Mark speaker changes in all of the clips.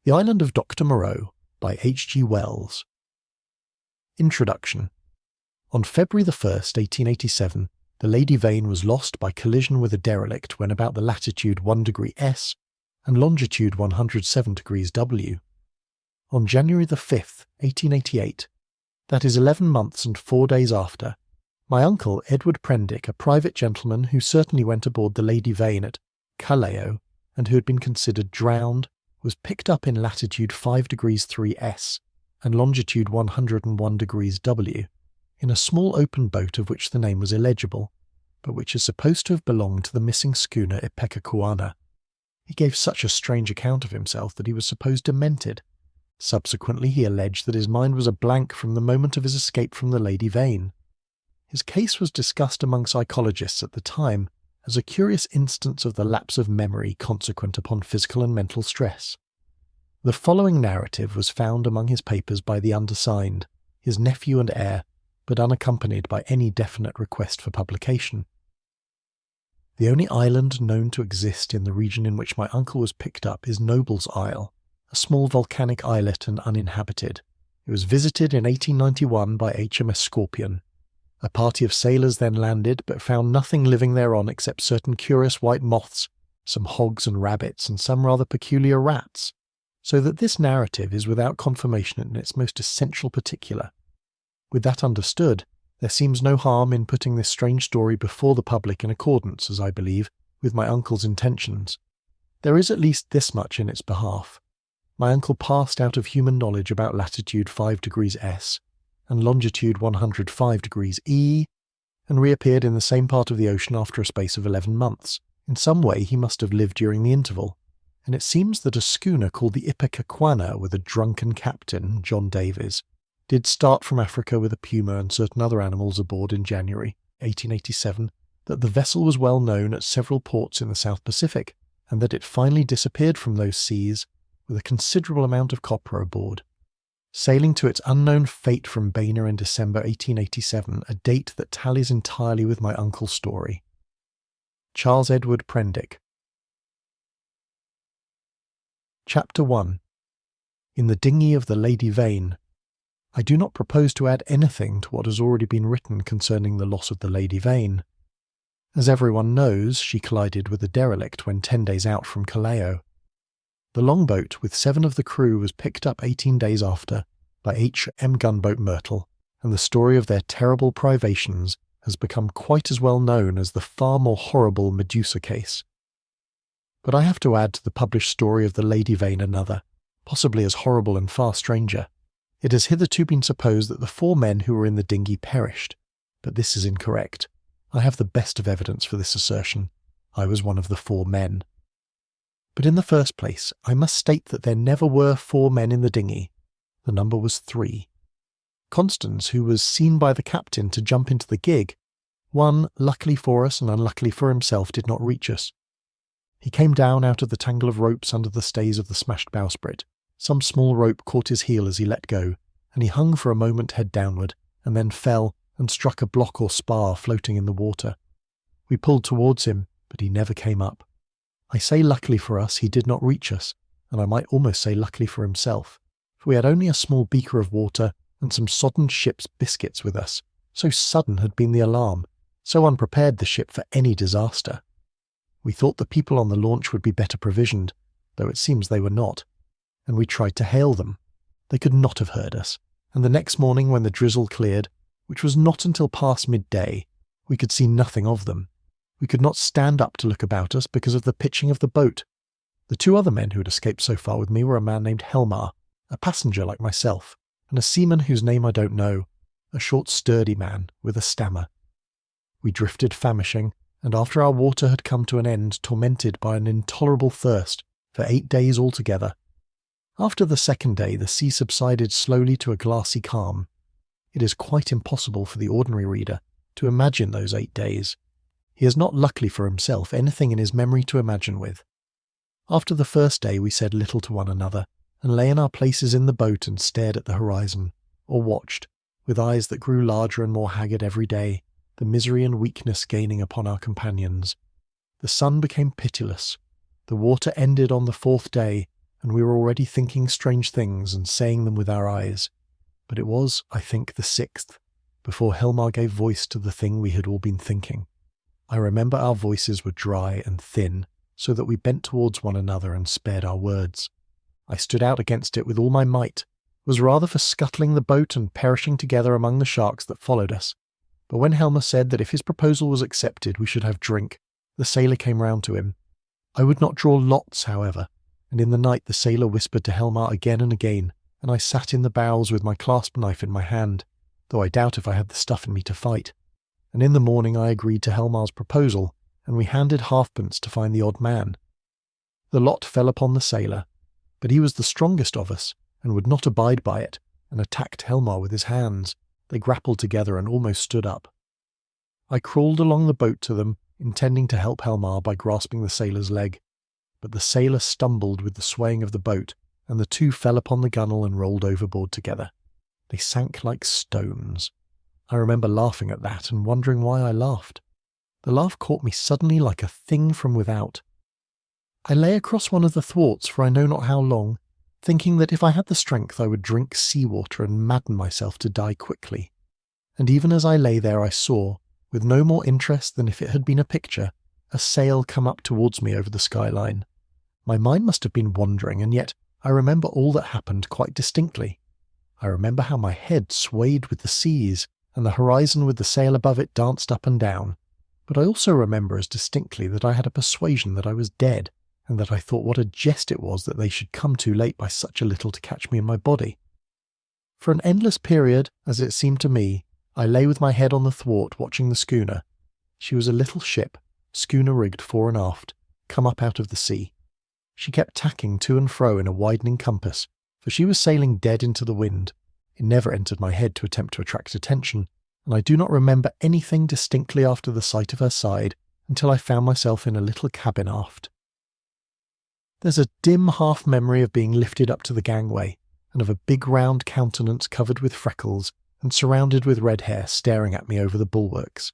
Speaker 1: The Island of Doctor Moreau by H. G. Wells. Introduction. On February 1st, 1887, the Lady Vane was lost by collision with a derelict when about the latitude 1 degree S and longitude 107 degrees W. On January 5th, 1888, that is 11 months and 4 days after, my uncle Edward Prendick, a private gentleman who certainly went aboard the Lady Vane at Callao and who had been considered drowned, was picked up in latitude 5 degrees 3 S and longitude 101 degrees W in a small open boat of which the name was illegible, but which is supposed to have belonged to the missing schooner Ipecacuanha. He gave such a strange account of himself that he was supposed demented. Subsequently he alleged that his mind was a blank from the moment of his escape from the Lady Vane. His case was discussed among psychologists at the time as a curious instance of the lapse of memory consequent upon physical and mental stress. The following narrative was found among his papers by the undersigned, his nephew and heir, but unaccompanied by any definite request for publication. The only island known to exist in the region in which my uncle was picked up is Noble's Isle, a small volcanic islet and uninhabited. It was visited in 1891 by HMS Scorpion. A party of sailors then landed, but found nothing living thereon except certain curious white moths, some hogs and rabbits, and some rather peculiar rats, so that this narrative is without confirmation in its most essential particular. With that understood, there seems no harm in putting this strange story before the public in accordance, as I believe, with my uncle's intentions. There is at least this much in its behalf. My uncle passed out of human knowledge about latitude 5 degrees S and longitude 105 degrees E, and reappeared in the same part of the ocean after a space of 11 months. In some way he must have lived during the interval, and it seems that a schooner called the Ipecacuanha with a drunken captain, John Davies, did start from Africa with a puma and certain other animals aboard in January 1887, that the vessel was well known at several ports in the South Pacific, and that it finally disappeared from those seas with a considerable amount of copra aboard, sailing to its unknown fate from Baina in December 1887, a date that tallies entirely with my uncle's story. Charles Edward Prendick. Chapter 1. In the Dinghy of the Lady Vane. I do not propose to add anything to what has already been written concerning the loss of the Lady Vane. As everyone knows, she collided with a derelict when 10 days out from Callao. The longboat with 7 of the crew was picked up 18 days after by H.M. gunboat Myrtle, and the story of their terrible privations has become quite as well known as the far more horrible Medusa case. But I have to add to the published story of the Lady Vane another, possibly as horrible and far stranger. It has hitherto been supposed that the 4 men who were in the dinghy perished, but this is incorrect. I have the best of evidence for this assertion. I was one of the 4 men. But in the first place, I must state that there never were 4 men in the dinghy. The number was 3. Constance, who was seen by the captain to jump into the gig, one, luckily for us and unluckily for himself, did not reach us. He came down out of the tangle of ropes under the stays of the smashed bowsprit. Some small rope caught his heel as he let go, and he hung for a moment head downward, and then fell and struck a block or spar floating in the water. We pulled towards him, but he never came up. I say luckily for us he did not reach us, and I might almost say luckily for himself, for we had only a small beaker of water and some sodden ship's biscuits with us. So sudden had been the alarm, so unprepared the ship for any disaster. We thought the people on the launch would be better provisioned, though it seems they were not, and we tried to hail them. They could not have heard us, and the next morning when the drizzle cleared, which was not until past midday, we could see nothing of them. We could not stand up to look about us because of the pitching of the boat. The 2 other men who had escaped so far with me were a man named Helmar, a passenger like myself, and a seaman whose name I don't know, a short sturdy man with a stammer. We drifted famishing, and after our water had come to an end, tormented by an intolerable thirst, for 8 days altogether. After the 2nd day the sea subsided slowly to a glassy calm. It is quite impossible for the ordinary reader to imagine those 8 days. He has not, luckily for himself, anything in his memory to imagine with. After the 1st day we said little to one another, and lay in our places in the boat and stared at the horizon, or watched, with eyes that grew larger and more haggard every day, the misery and weakness gaining upon our companions. The sun became pitiless. The water ended on the 4th day, and we were already thinking strange things and saying them with our eyes. But it was, I think, the 6th, before Helmar gave voice to the thing we had all been thinking. I remember our voices were dry and thin, so that we bent towards one another and spared our words. I stood out against it with all my might, was rather for scuttling the boat and perishing together among the sharks that followed us. But when Helmar said that if his proposal was accepted we should have drink, the sailor came round to him. I would not draw lots, however, and in the night the sailor whispered to Helmar again and again, and I sat in the bows with my clasp knife in my hand, though I doubt if I had the stuff in me to fight. And in the morning I agreed to Helmar's proposal, and we handed halfpence to find the odd man. The lot fell upon the sailor, but he was the strongest of us, and would not abide by it, and attacked Helmar with his hands. They grappled together and almost stood up. I crawled along the boat to them, intending to help Helmar by grasping the sailor's leg, but the sailor stumbled with the swaying of the boat, and the two fell upon the gunwale and rolled overboard together. They sank like stones. I remember laughing at that and wondering why I laughed. The laugh caught me suddenly like a thing from without. I lay across one of the thwarts for I know not how long, thinking that if I had the strength I would drink sea-water and madden myself to die quickly. And even as I lay there I saw, with no more interest than if it had been a picture, a sail come up towards me over the skyline. My mind must have been wandering, and yet I remember all that happened quite distinctly. I remember how my head swayed with the seas, and the horizon with the sail above it danced up and down. But I also remember as distinctly that I had a persuasion that I was dead, and that I thought what a jest it was that they should come too late by such a little to catch me in my body. For an endless period, as it seemed to me, I lay with my head on the thwart watching the schooner. She was a little ship, schooner-rigged fore and aft, come up out of the sea. She kept tacking to and fro in a widening compass, for she was sailing dead into the wind. It never entered my head to attempt to attract attention, and I do not remember anything distinctly after the sight of her side until I found myself in a little cabin aft. There's a dim half-memory of being lifted up to the gangway, and of a big round countenance covered with freckles and surrounded with red hair staring at me over the bulwarks.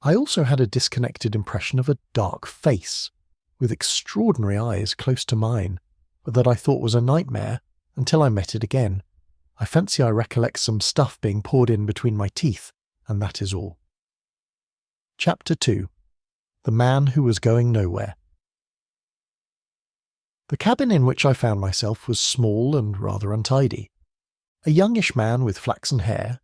Speaker 1: I also had a disconnected impression of a dark face, with extraordinary eyes close to mine, but that I thought was a nightmare until I met it again. I fancy I recollect some stuff being poured in between my teeth, and that is all. Chapter 2. The Man Who Was Going Nowhere. The cabin in which I found myself was small and rather untidy. A youngish man with flaxen hair,